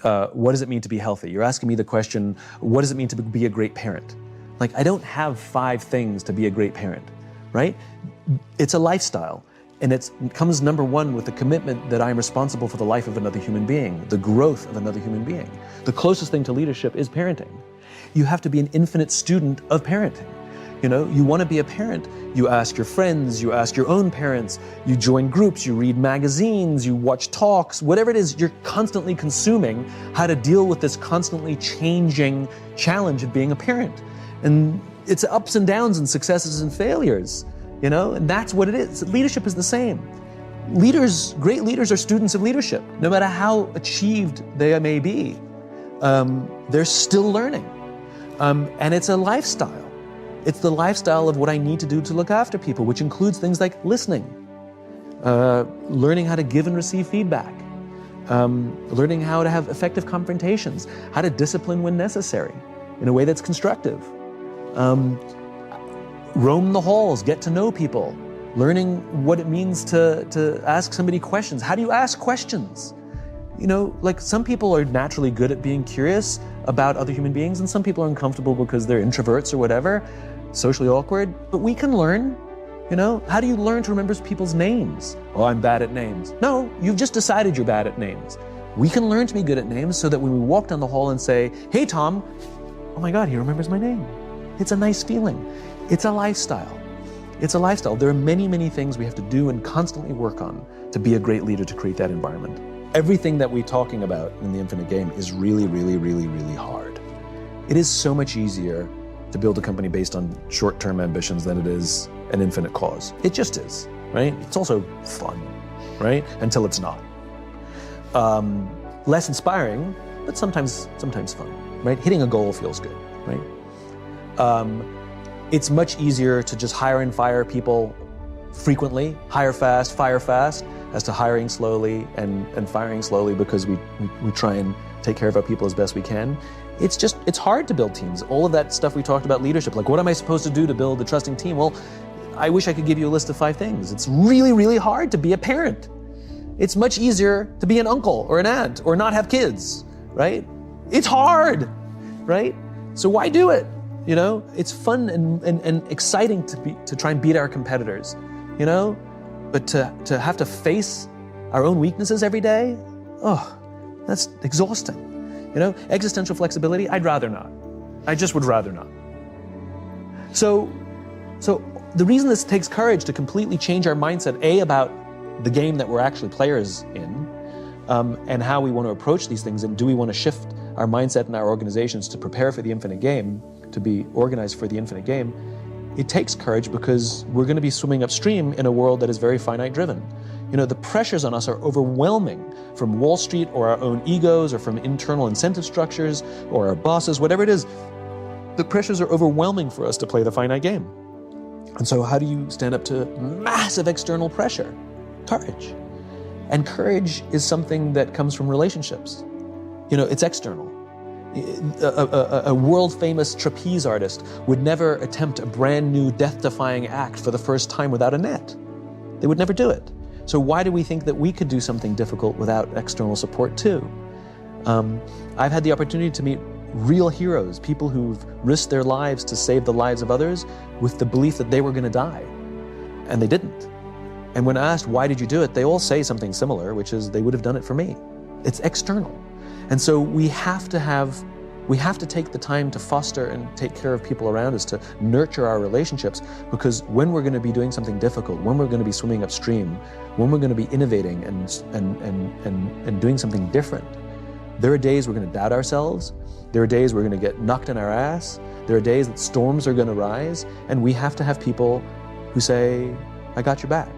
what does it mean to be healthy? You're asking me the question, what does it mean to be a great parent? Like, I don't have 5 things to be a great parent, right? It's a lifestyle. And it comes number 1 with the commitment that I'm responsible for the life of another human being, the growth of another human being. The closest thing to leadership is parenting. You have to be an infinite student of parenting. You know, you want to be a parent, you ask your friends, you ask your own parents, you join groups, you read magazines, you watch talks, whatever it is, you're constantly consuming how to deal with this constantly changing challenge of being a parent. And it's ups and downs and successes and failures. You know, and that's what it is. Leadership is the same. Leaders, great leaders are students of leadership. No matter how achieved they may be, they're still learning. And it's a lifestyle. It's the lifestyle of what I need to do to look after people, which includes things like listening, learning how to give and receive feedback, learning how to have effective confrontations, how to discipline when necessary in a way that's constructive. Roam the halls, get to know people, learning what it means to ask somebody questions. How do you ask questions? You know, like some people are naturally good at being curious about other human beings, and some people are uncomfortable because they're introverts or whatever, socially awkward. But we can learn, you know, how do you learn to remember people's names? Oh, I'm bad at names. No, you've just decided you're bad at names. We can learn to be good at names so that when we walk down the hall and say, hey, Tom, oh my God, he remembers my name. It's a nice feeling. It's a lifestyle. It's a lifestyle. There are many, many things we have to do and constantly work on to be a great leader, to create that environment. Everything that we're talking about in the Infinite Game is really, really, really, really hard. It is so much easier to build a company based on short-term ambitions than it is an infinite cause. It just is, right? It's also fun, right? Until it's not. Less inspiring, but sometimes fun, right? Hitting a goal feels good, right? It's much easier to just hire and fire people frequently, hire fast, fire fast, as to hiring slowly and firing slowly because we try and take care of our people as best we can. It's hard to build teams. All of that stuff we talked about leadership, like what am I supposed to do to build a trusting team? Well, I wish I could give you a list of 5 things. It's really, really hard to be a parent. It's much easier to be an uncle or an aunt or not have kids, right? It's hard, right? So why do it? You know, it's fun and exciting to try and beat our competitors, you know, but to have to face our own weaknesses every day, oh, that's exhausting. You know, existential flexibility, I'd rather not. I just would rather not. So the reason this takes courage to completely change our mindset, A, about the game that we're actually players in, and how we want to approach these things, and do we want to shift our mindset and our organizations to prepare for the infinite game, to be organized for the infinite game, it takes courage because we're going to be swimming upstream in a world that is very finite driven. You know, the pressures on us are overwhelming from Wall Street or our own egos or from internal incentive structures or our bosses, whatever it is. The pressures are overwhelming for us to play the finite game. And so how do you stand up to massive external pressure? Courage. And courage is something that comes from relationships. You know, it's external. A world-famous trapeze artist would never attempt a brand new death-defying act for the first time without a net. They would never do it. So why do we think that we could do something difficult without external support too? I've had the opportunity to meet real heroes, people who've risked their lives to save the lives of others with the belief that they were going to die, and they didn't. And when asked, why did you do it? They all say something similar, which is they would have done it for me. It's external. And so we have to take the time to foster and take care of people around us, to nurture our relationships, because when we're going to be doing something difficult, when we're going to be swimming upstream, when we're going to be innovating and doing something different, there are days we're going to doubt ourselves. There are days we're going to get knocked in our ass. There are days that storms are going to rise, and we have to have people who say, I got your back.